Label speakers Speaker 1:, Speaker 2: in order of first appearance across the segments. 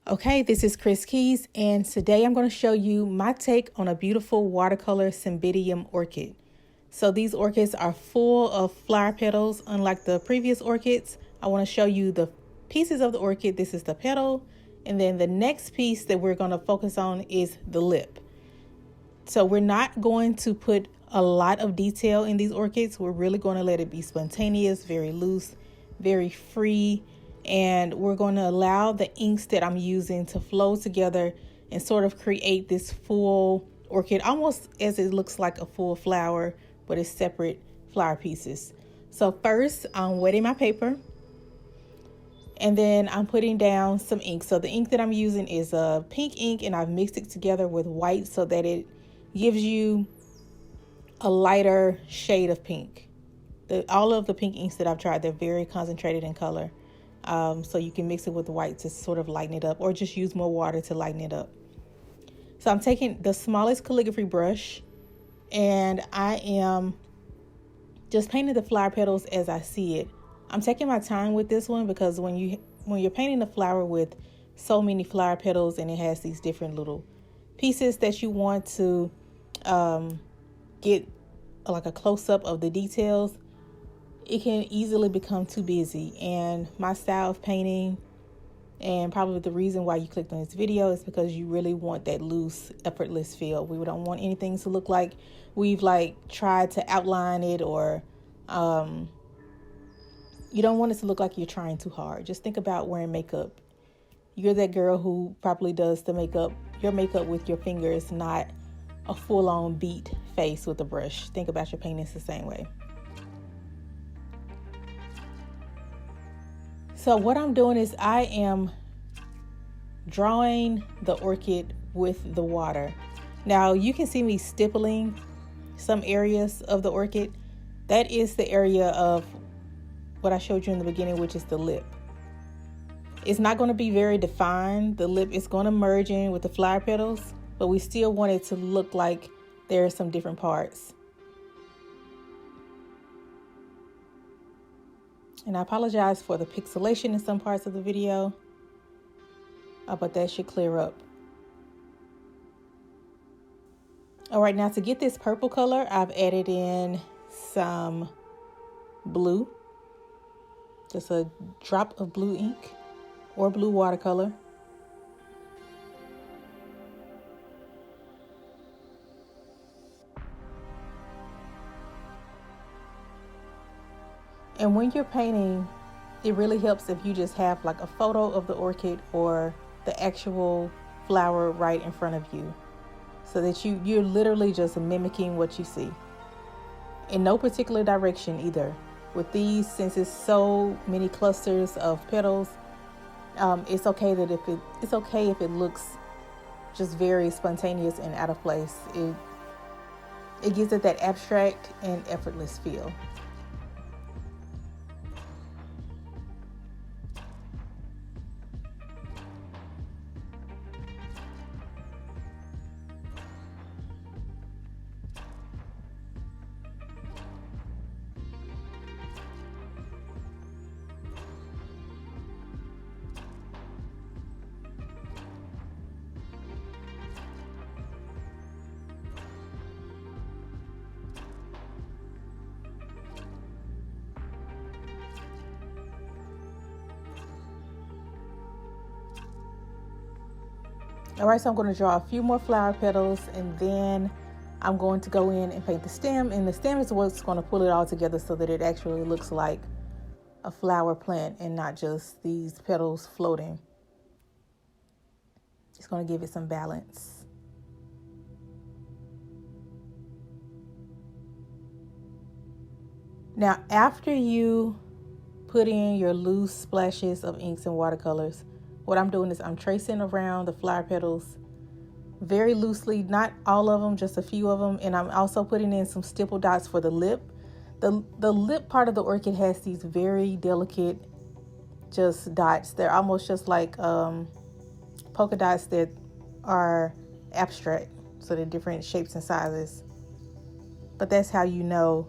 Speaker 1: Okay, this is Kris Keys, and today I'm going to show you my take on a beautiful watercolor Cymbidium orchid. So these orchids are full of flower petals. Unlike the previous orchids, I want to show you the pieces of the orchid. This is the petal, and then the next piece that we're going to focus on is the lip. So we're not going to put a lot of detail in these orchids. We're really going to let it be spontaneous, very loose, very free. And we're going to allow the inks that I'm using to flow together and sort of create this full orchid, almost as it looks like a full flower, but it's separate flower pieces. So first, I'm wetting my paper, and then I'm putting down some ink. So the ink that I'm using is a pink ink, and I've mixed it together with white so that it gives you a lighter shade of pink. All of the pink inks that I've tried, they're very concentrated in color. So you can mix it with white to sort of lighten it up, or just use more water to lighten it up. So I'm taking the smallest calligraphy brush, and I am just painting the flower petals as I see it. I'm taking my time with this one because when you're painting a flower with so many flower petals and it has these different little pieces that you want to get like a close-up of the details, it can easily become too busy. And my style of painting, and probably the reason why you clicked on this video, is because you really want that loose, effortless feel. We don't want anything to look like we've tried to outline it, or you don't want it to look like you're trying too hard. Just think about wearing makeup. You're that girl who probably does your makeup with your fingers, not a full-on beat face with a brush. Think about your paintings the same way. So what I'm doing is I am drawing the orchid with the water. Now you can see me stippling some areas of the orchid. That is the area of what I showed you in the beginning, which is the lip. It's not going to be very defined. The lip is going to merge in with the flower petals, but we still want it to look like there are some different parts. And I apologize for the pixelation in some parts of the video, but that should clear up. All right, now to get this purple color, I've added in some blue, just a drop of blue ink or blue watercolor. And when you're painting, it really helps if you just have like a photo of the orchid or the actual flower right in front of you, so that you're literally just mimicking what you see in no particular direction either. With these, since it's so many clusters of petals, it's okay if it looks just very spontaneous and out of place. It gives it that abstract and effortless feel. All right, so I'm going to draw a few more flower petals, and then I'm going to go in and paint the stem. And the stem is what's going to pull it all together so that it actually looks like a flower plant and not just these petals floating. It's going to give it some balance. Now, after you put in your loose splashes of inks and watercolors, what I'm doing is I'm tracing around the flower petals very loosely, not all of them, just a few of them. And I'm also putting in some stipple dots for the lip. The lip part of the orchid has these very delicate just dots. They're almost just like polka dots that are abstract, so they're different shapes and sizes. But that's how you know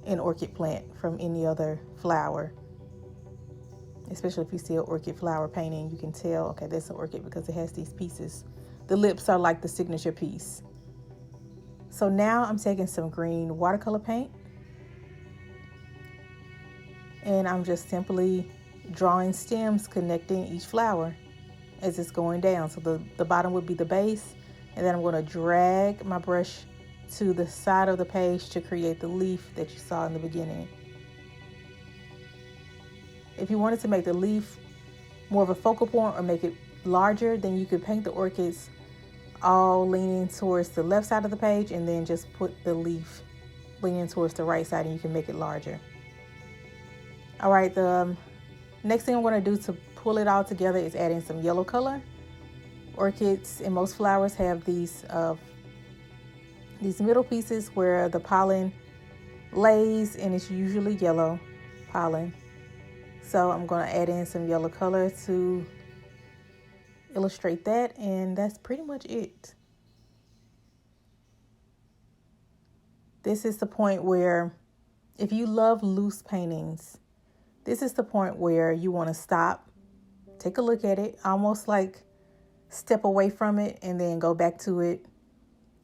Speaker 1: an orchid plant from any other flower. especially if you see an orchid flower painting, you can tell, okay, that's an orchid because it has these pieces. The lips are like the signature piece. So now I'm taking some green watercolor paint, and I'm just simply drawing stems connecting each flower as it's going down. So the bottom would be the base, and then I'm going to drag my brush to the side of the page to create the leaf that you saw in the beginning. If you wanted to make the leaf more of a focal point or make it larger, then you could paint the orchids all leaning towards the left side of the page, and then just put the leaf leaning towards the right side, and you can make it larger. All right, the next thing I'm going to do to pull it all together is add in some yellow color. Orchids and most flowers have these middle pieces where the pollen lays, and it's usually yellow pollen. So I'm going to add in some yellow color to illustrate that, and that's pretty much it. This is the point where, if you love loose paintings, this is the point where you want to stop, take a look at it, almost like step away from it and then go back to it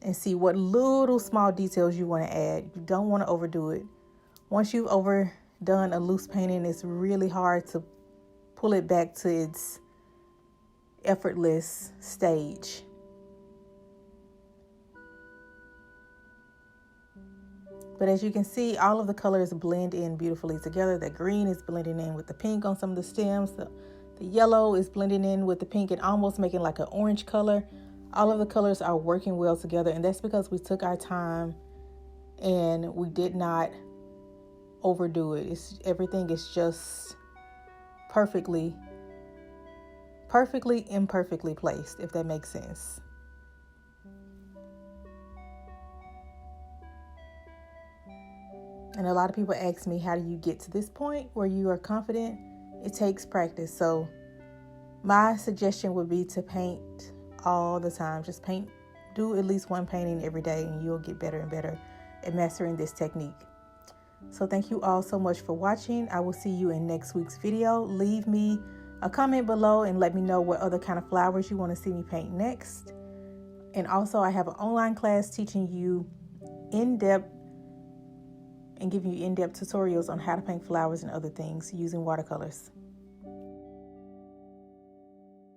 Speaker 1: and see what little small details you want to add. You don't want to overdo it. Once you've overdone a loose painting, it's really hard to pull it back to its effortless stage. But as you can see, all of the colors blend in beautifully together. The green is blending in with the pink on some of the stems. The yellow is blending in with the pink and almost making like an orange color. All of the colors are working well together, and that's because we took our time and we did not overdo it. Everything is just perfectly imperfectly placed, if that makes sense. And a lot of people ask me, how do you get to this point where you are confident? It takes practice. So my suggestion would be to paint all the time. Just paint, do at least one painting every day, and you'll get better and better at mastering this technique. So thank you all so much for watching. I will see you in next week's video. Leave me a comment below and let me know what other kind of flowers you want to see me paint next. And also, I have an online class teaching you in-depth and giving you in-depth tutorials on how to paint flowers and other things using watercolors.